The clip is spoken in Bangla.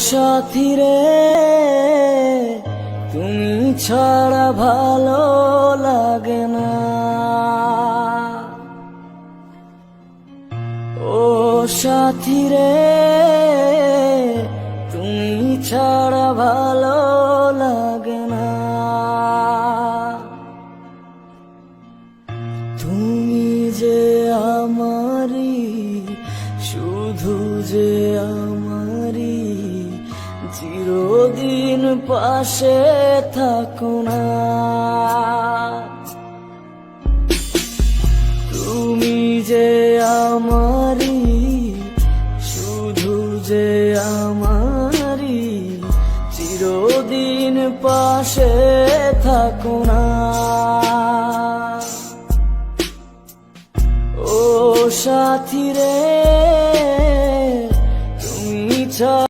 সাথী রে, তুমি ছাড়া ভালো লাগে না। ও সাথী রে, তুমি ছাড়া ভালো লাগে না। তুমি যে আমারি, শুধু যে আমারি, চিরদিন পাশে থাকো না। তুমি যে আমারি, শুধু যে আমারি, চিরদিন পাশে থাকো না। ও সাথী রে, তুমি